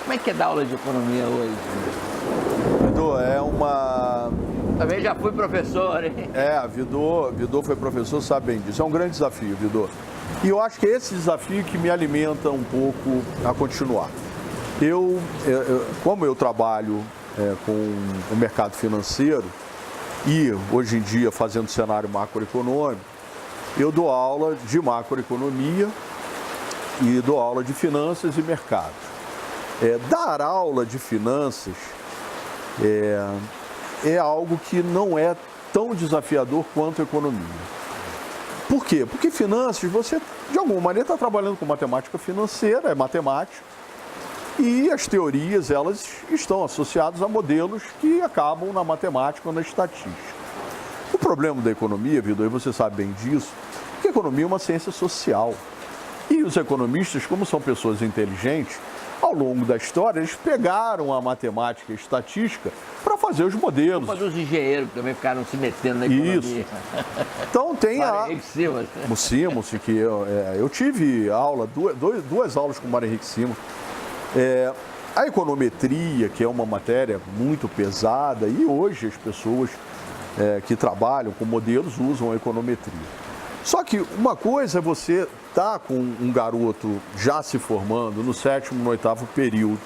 Como é que é dar aula de economia hoje? Vidor, é uma... Também já fui professor, hein? Vidor foi professor, sabe bem disso. É um grande desafio, Vidor. E eu acho que é esse desafio que me alimenta um pouco a continuar. Como eu trabalho com o mercado financeiro e hoje em dia fazendo cenário macroeconômico, eu dou aula de macroeconomia e dou aula de finanças e mercados. Dar aula de finanças é algo que não é tão desafiador quanto a economia. Por quê? Porque finanças, você de alguma maneira está trabalhando com matemática financeira, é matemática, e as teorias, elas estão associadas a modelos que acabam na matemática ou na estatística. O problema da economia, Vidor, e você sabe bem disso, é que a economia é uma ciência social. E os economistas, como são pessoas inteligentes, ao longo da história, eles pegaram a matemática e a estatística para fazer os modelos. Mas os engenheiros que também ficaram se metendo na economia. Isso. Então tem a... Simonsen, que eu tive aula, duas aulas com o Mário Henrique Simonsen. A econometria, que é uma matéria muito pesada, e hoje as pessoas que trabalham com modelos usam a econometria. Só que uma coisa é você estar com um garoto já se formando no 7º, no 8º período,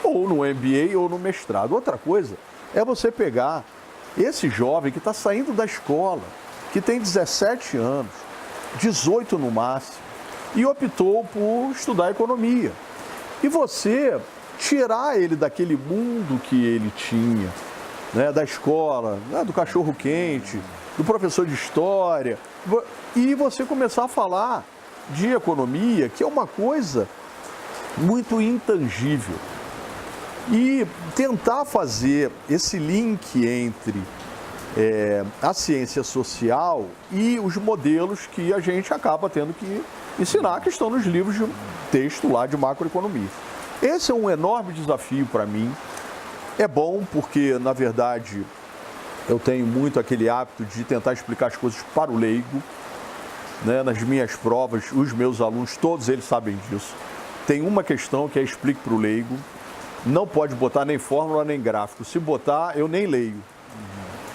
ou no MBA ou no mestrado. Outra coisa é você pegar esse jovem que está saindo da escola, que tem 17 anos, 18 no máximo, e optou por estudar economia. E você tirar ele daquele mundo que ele tinha, né, da escola, né, do cachorro-quente, do professor de história, e você começar a falar de economia, que é uma coisa muito intangível. E tentar fazer esse link entre a ciência social e os modelos que a gente acaba tendo que ensinar, que estão nos livros de texto lá de macroeconomia. Esse é um enorme desafio para mim. É bom porque, na verdade, eu tenho muito aquele hábito de tentar explicar as coisas para o leigo. Né? Nas minhas provas, os meus alunos, todos eles sabem disso. Tem uma questão que é explique para o leigo. Não pode botar nem fórmula nem gráfico. Se botar, eu nem leio.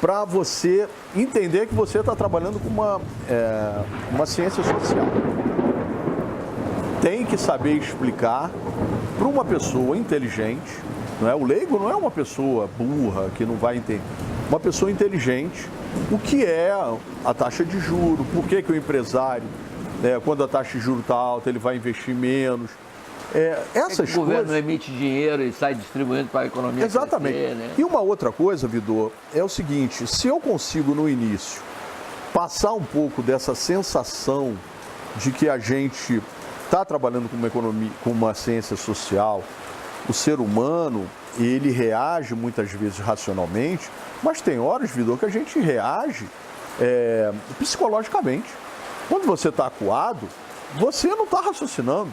Para você entender que você está trabalhando com uma ciência social. Tem que saber explicar para uma pessoa inteligente. Não é? O leigo não é uma pessoa burra que não vai entender. Uma pessoa inteligente, o que é a taxa de juros, por que o empresário, quando a taxa de juros está alta, ele vai investir menos. Essas o governo emite dinheiro e sai distribuindo para a economia. Exatamente. Crescer, né? E uma outra coisa, Vidor, é o seguinte, se eu consigo no início passar um pouco dessa sensação de que a gente está trabalhando com uma economia, com uma ciência social, o ser humano, ele reage muitas vezes racionalmente, mas tem horas, Vidor, que a gente reage psicologicamente. Quando você está acuado, você não está raciocinando.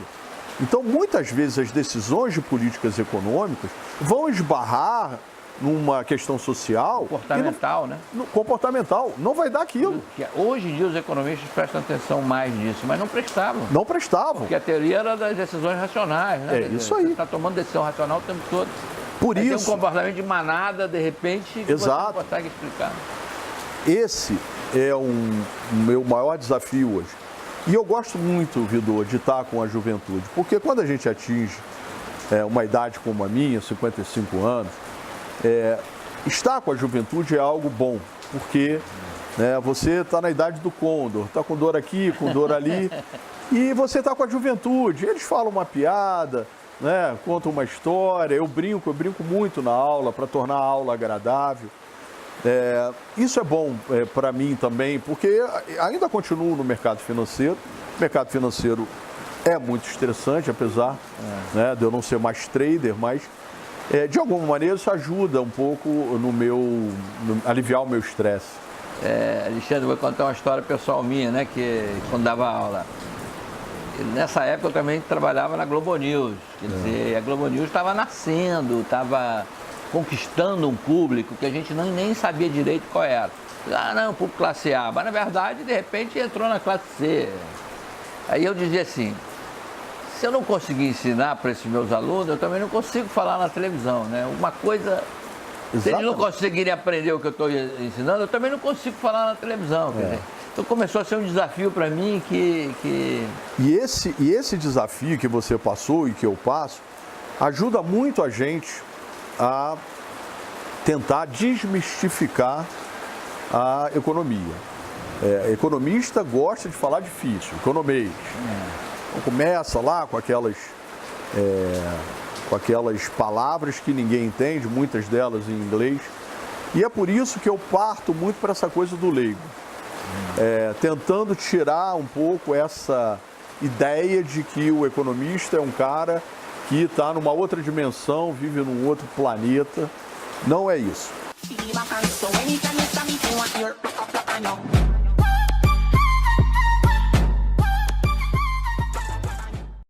Então, muitas vezes, as decisões de políticas econômicas vão esbarrar numa questão social... Comportamental, né? Comportamental. Não vai dar aquilo. Hoje em dia, os economistas prestam atenção mais nisso, mas não prestavam. Não prestavam. Porque a teoria era das decisões racionais, né? Isso aí. Você está tomando decisão racional o tempo todo. Por isso... Tem um comportamento de manada, de repente, que Exato. você não consegue explicar. Esse é o meu maior desafio hoje. E eu gosto muito, Vidor, de estar com a juventude, porque quando a gente atinge uma idade como a minha, 55 anos, estar com a juventude é algo bom, porque você está na idade do côndor, está com dor aqui, com dor ali, e você está com a juventude, eles falam uma piada, né, contam uma história, eu brinco muito na aula para tornar a aula agradável. Isso é bom para mim também, porque ainda continuo no mercado financeiro. O mercado financeiro é muito estressante, apesar de eu não ser mais trader, mas de alguma maneira isso ajuda um pouco aliviar o meu estresse. Alexandre, vou contar uma história pessoal minha, né, que quando dava aula. Nessa época eu também trabalhava na Globo News, quer dizer, a Globo News estava nascendo, estava conquistando um público que a gente nem sabia direito qual era. Não, público classe A, mas na verdade, de repente, entrou na classe C. Aí eu dizia assim, se eu não conseguir ensinar para esses meus alunos, eu também não consigo falar na televisão, né? Uma coisa, se eles não conseguirem aprender o que eu estou ensinando, eu também não consigo falar na televisão. Quer dizer, então começou a ser um desafio para mim que... E esse desafio que você passou e que eu passo, ajuda muito a gente a tentar desmistificar a economia. Economista gosta de falar difícil, economês. Então começa lá com aquelas palavras que ninguém entende, muitas delas em inglês. E é por isso que eu parto muito para essa coisa do leigo. Tentando tirar um pouco essa ideia de que o economista é um cara que está numa outra dimensão, vive num outro planeta. Não é isso.